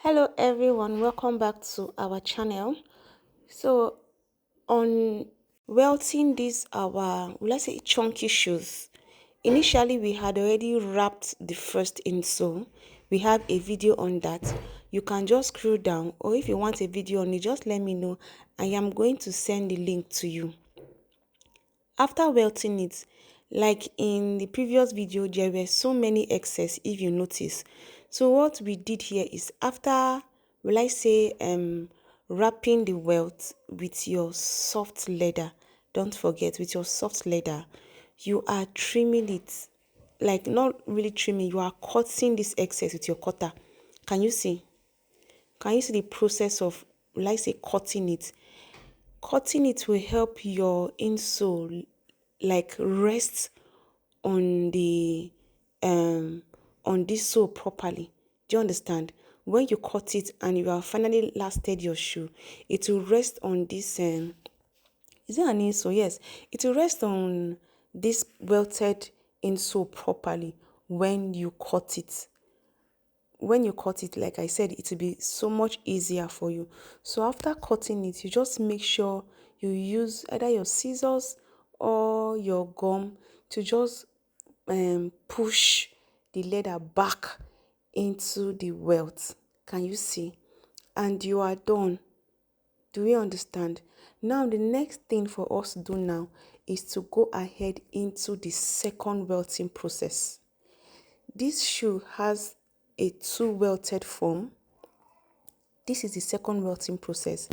Hello everyone, welcome back to our channel. So on welting these our let's say chunky shoes, initially we had already wrapped the first insole. We have a video on that. You can just scroll down, or if you want a video on it, just let me know. I am going to send the link to you. After welting it, like in the previous video, there were so many excess if you notice. So what we did here is after, will I say, wrapping the welt with your soft leather, don't forget, with your soft leather, you are trimming it, like not really trimming, you are cutting this excess with your cutter. Can you see? Can you see the process of, will I say, cutting it? Cutting it will help your insole like rest on the on this sole properly. Do you understand? When you cut it and you have finally lasted your shoe, it will rest on this is it an insole? Yes, it will rest on this welted insole properly when you cut it. When you cut it, like I said, it will be so much easier for you. So after cutting it, you just make sure you use either your scissors or your gum to just push the leather back into the welt. Can you see? And you are done. Do we understand? Now the next thing for us to do now is to go ahead into the second welting process. This shoe has a two welted form. This is the second welting process,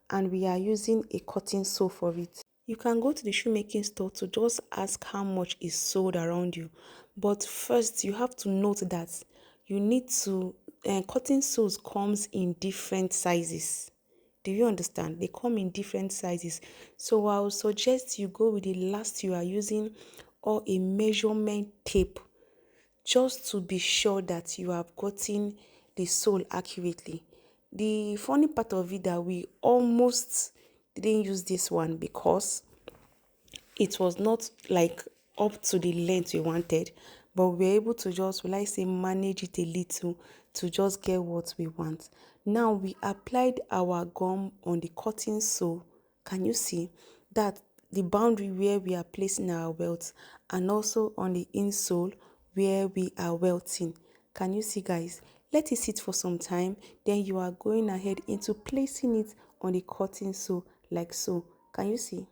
and we are using a cotton sole for it. You can go to the shoemaking store to just ask how much is sold around you. But first, you have to note that you need to, cotton soles comes in different sizes. Do you understand? They come in different sizes. So I would suggest you go with the last you are using or a measurement tape just to be sure that you have gotten the sole accurately. The funny part of it that we almost didn't use this one because it was not like up to the length we wanted, but we were able to just, will I say, manage it a little to just get what we want. Now we applied our gum on the cotton sole. Can you see that the boundary where we are placing our welt, and also on the insole where we are welting? Can you see, guys? Let it sit for some time, then you are going ahead into placing it on the cotton sole like so. Can you see?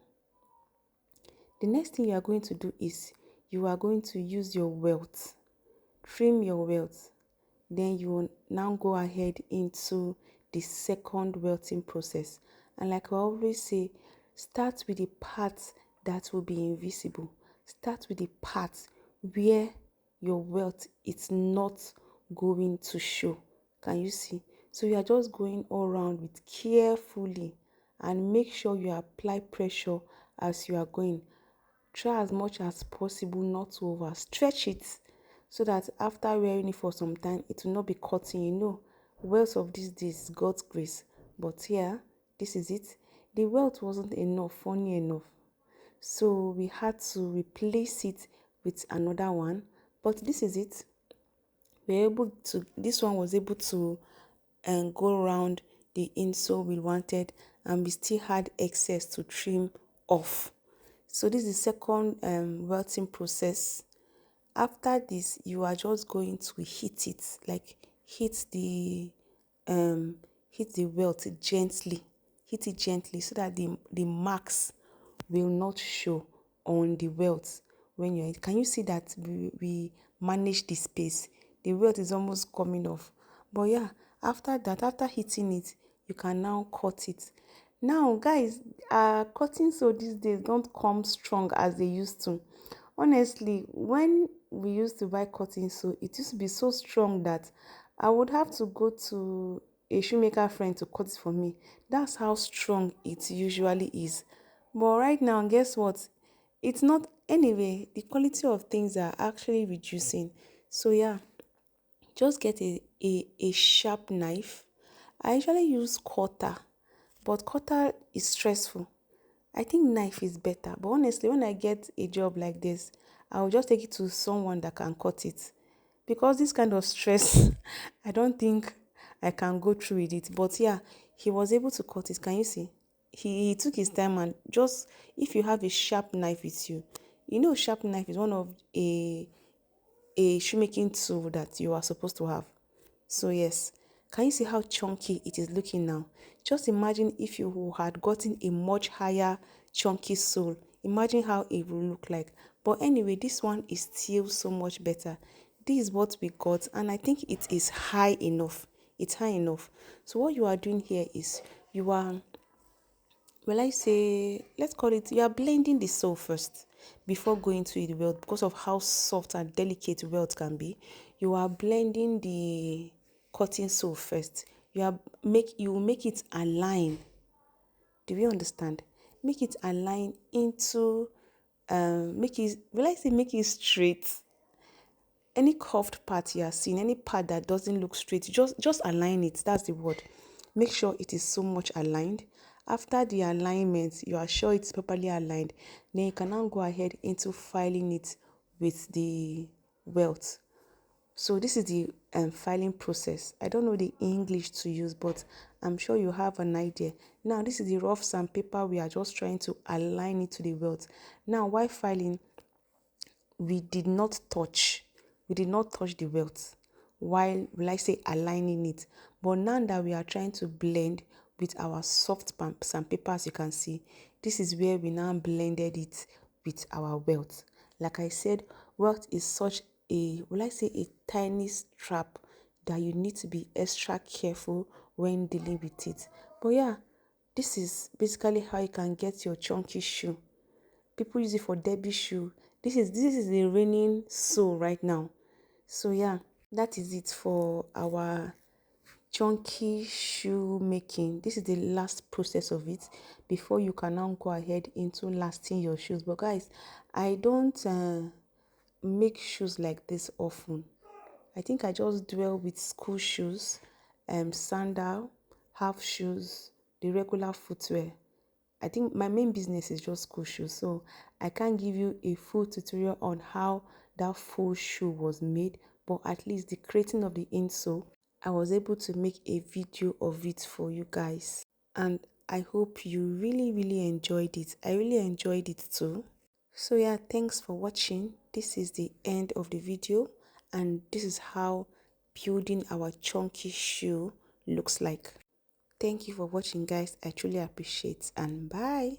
The next thing you are going to do is you are going to use your welt, trim your welt. Then you will now go ahead into the second welting process. And like I always say, start with the parts that will be invisible. Start with the parts where your welt is not going to show. Can you see? So you are just going all around with carefully, and make sure you apply pressure as you are going. Try as much as possible not to overstretch it, so that after wearing it for some time, it will not be cutting. Welts of these days, God's grace. But here, this is it. The welt wasn't enough, funny enough. So we had to replace it with another one. But this is it. This one was able to go around the insole we wanted, and we still had excess to trim off. So this is the second welting process. After this, you are just going to hit it, like hit the welt gently. Hit it gently so that the marks will not show on the welt when you're. Can you see that we manage the space? The welt is almost coming off. But yeah, after that, after hitting it, you can now cut it. Now, guys, cutting so these days don't come strong as they used to. Honestly, when we used to buy cotton so it used to be so strong that I would have to go to a shoemaker friend to cut it for me. That's how strong it usually is. But right now, guess what? It's not. Anyway, the quality of things are actually reducing. So yeah, just get a sharp knife. I usually use cutter, but cutter is stressful. I think knife is better. But honestly, when I get a job like this, I'll just take it to someone that can cut it. Because this kind of stress, I don't think I can go through with it. But yeah, he was able to cut it. Can you see? He took his time, and just, if you have a sharp knife with you, sharp knife is one of a shoemaking tool that you are supposed to have. So yes, can you see how chunky it is looking now? Just imagine if you had gotten a much higher chunky sole. Imagine how it will look like. But anyway, this one is still so much better. This is what we got, and I think it is high enough. It's high enough. So what you are doing here is, you are, well, I say, let's call it, you are blending the sole first before going to the welt, because of how soft and delicate welt can be. You are blending the cotton sole first. You will make it align. Do you understand? Make it align into make it, will I say, make it straight. Any curved part you are seeing, any part that doesn't look straight, just align it. That's the word. Make sure it is so much aligned. After the alignment, you are sure it's properly aligned, then you can now go ahead into filing it with the welt. So this is the filing process. I don't know the English to use, but I'm sure you have an idea. Now this is the rough sandpaper. We are just trying to align it to the welt. Now while filing, we did not touch the welt while, will I say, aligning it. But now that we are trying to blend with our soft sandpaper, as you can see, this is where we now blended it with our welt. Like I said, welt is such a, will I say, a tiny strap that you need to be extra careful when dealing with it. But yeah, this is basically how you can get your chunky shoe. People use it for derby shoe. This is the reigning sole right now. So yeah, that is it for our chunky shoe making. This is the last process of it before you can now go ahead into lasting your shoes. But guys, I don't make shoes like this often. I think I just dwell with school shoes, sandal, half shoes, the regular footwear. I think my main business is just school shoes, so I can't give you a full tutorial on how that full shoe was made, but at least the creating of the insole, I was able to make a video of it for you guys. And I hope you really enjoyed it. I really enjoyed it too. So yeah, thanks for watching. This is the end of the video, and this is how building our chunky shoe looks like. Thank you for watching, guys. I truly appreciate, and bye.